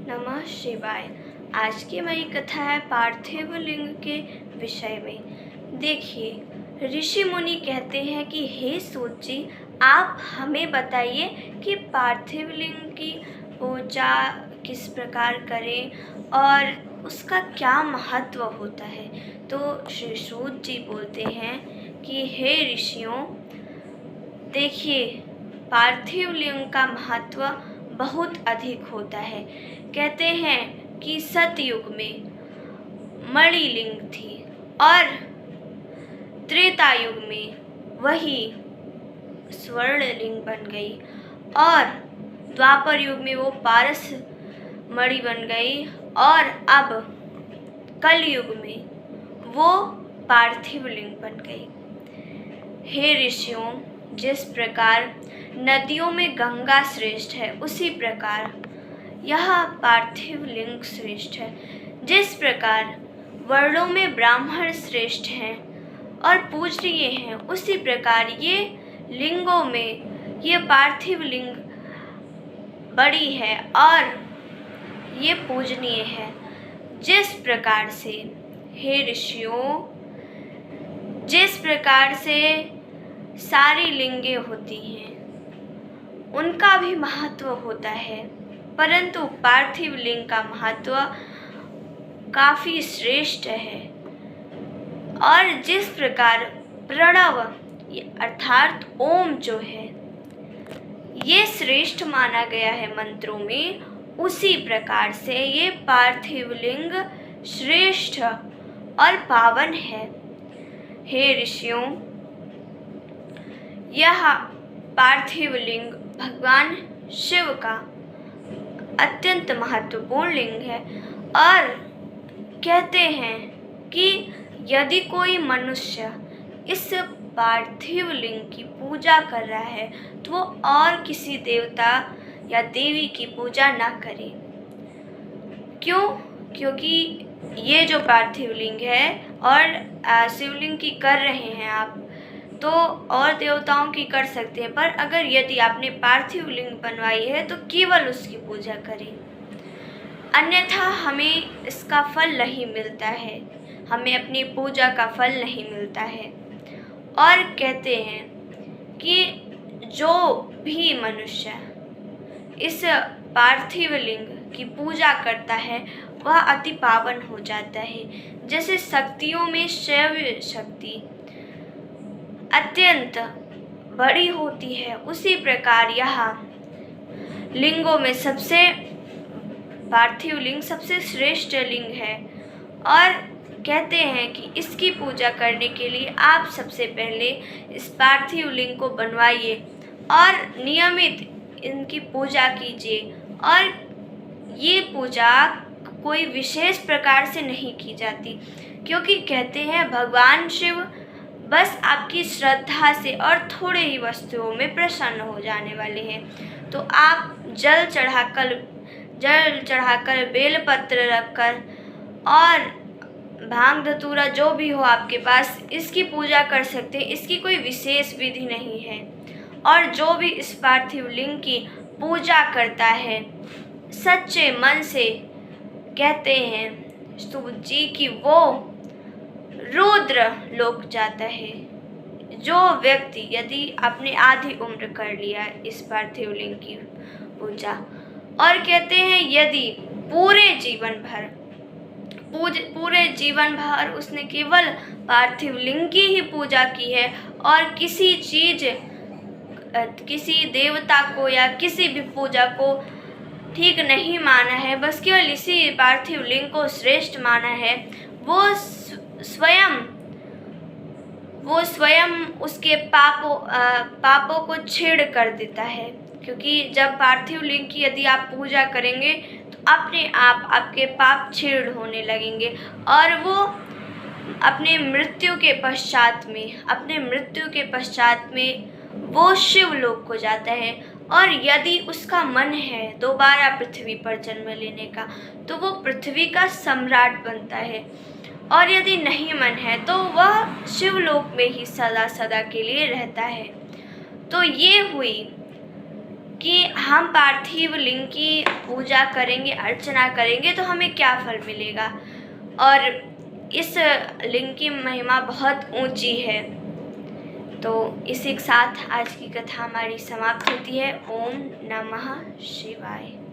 नमः शिवाय। आज की हमारी कथा है पार्थिव लिंग के विषय में। देखिए, ऋषि मुनि कहते हैं कि हे सूत जी, आप हमें बताइए कि पार्थिव लिंग की पूजा किस प्रकार करें और उसका क्या महत्व होता है। तो श्री सूत जी बोलते हैं कि हे ऋषियों, देखिए, पार्थिव लिंग का महत्व बहुत अधिक होता है। कहते हैं कि सतयुग में मणिलिंग थी और त्रेता युग में वही स्वर्णलिंग बन गई और द्वापर युग में वो पारस मणि बन गई और अब कल युग में वो पार्थिव लिंग बन गई। हे ऋषियों, जिस प्रकार नदियों में गंगा श्रेष्ठ है, उसी प्रकार यह पार्थिव लिंग श्रेष्ठ है। जिस प्रकार वर्णों में ब्राह्मण श्रेष्ठ हैं और पूजनीय हैं, उसी प्रकार ये लिंगों में ये पार्थिव लिंग बड़ी है और ये पूजनीय है। जिस प्रकार से, हे ऋषियों, जिस प्रकार से सारी लिंगें होती हैं उनका भी महत्व होता है, परंतु पार्थिव लिंग का महत्व काफ़ी श्रेष्ठ है। और जिस प्रकार प्रणव अर्थात ओम जो है ये श्रेष्ठ माना गया है मंत्रों में, उसी प्रकार से ये पार्थिव लिंग श्रेष्ठ और पावन है। हे ऋषियों, यह पार्थिव लिंग भगवान शिव का अत्यंत महत्वपूर्ण लिंग है और कहते हैं कि यदि कोई मनुष्य इस पार्थिव लिंग की पूजा कर रहा है तो वो और किसी देवता या देवी की पूजा ना करे। क्यों? क्योंकि ये जो पार्थिव लिंग है और शिवलिंग की कर रहे हैं आप, तो और देवताओं की कर सकते हैं, पर अगर यदि आपने पार्थिव लिंग बनवाई है तो केवल उसकी पूजा करें, अन्यथा हमें इसका फल नहीं मिलता है, हमें अपनी पूजा का फल नहीं मिलता है। और कहते हैं कि जो भी मनुष्य इस पार्थिव लिंग की पूजा करता है वह अति पावन हो जाता है। जैसे शक्तियों में शैव शक्ति अत्यंत बड़ी होती है, उसी प्रकार यह लिंगों में सबसे पार्थिव लिंग सबसे श्रेष्ठ लिंग है। और कहते हैं कि इसकी पूजा करने के लिए आप सबसे पहले इस पार्थिव लिंग को बनवाइए और नियमित इनकी पूजा कीजिए। और ये पूजा कोई विशेष प्रकार से नहीं की जाती, क्योंकि कहते हैं भगवान शिव बस आपकी श्रद्धा से और थोड़े ही वस्तुओं में प्रसन्न हो जाने वाले हैं। तो आप जल चढ़ाकर बेलपत्र रखकर और भांग धतूरा जो भी हो आपके पास, इसकी पूजा कर सकते हैं। इसकी कोई विशेष विधि नहीं है। और जो भी इस पार्थिव लिंग की पूजा करता है सच्चे मन से, कहते हैं सूत जी कि वो रुद्र लोक जाता है। जो व्यक्ति यदि आपने आधी उम्र कर लिया इस पार्थिव लिंग की पूजा, और कहते हैं यदि पूरे जीवन भर उसने केवल पार्थिव लिंग की ही पूजा की है और किसी देवता को या किसी भी पूजा को ठीक नहीं माना है, बस केवल इसी पार्थिव लिंग को श्रेष्ठ माना है, वो स्वयं उसके पापों को छेड़ कर देता है। क्योंकि जब पार्थिव लिंग की यदि आप पूजा करेंगे तो अपने आप आपके पाप छेड़ होने लगेंगे और वो अपने मृत्यु के पश्चात में वो शिवलोक को जाता है। और यदि उसका मन है दोबारा पृथ्वी पर जन्म लेने का तो वो पृथ्वी का सम्राट बनता है, और यदि नहीं मन है तो वह शिवलोक में ही सदा सदा के लिए रहता है। तो ये हुई कि हम पार्थिव लिंग की पूजा करेंगे, अर्चना करेंगे तो हमें क्या फल मिलेगा। और इस लिंग की महिमा बहुत ऊंची है। तो इसी के साथ आज की कथा हमारी समाप्त होती है। ओम नमः शिवाय।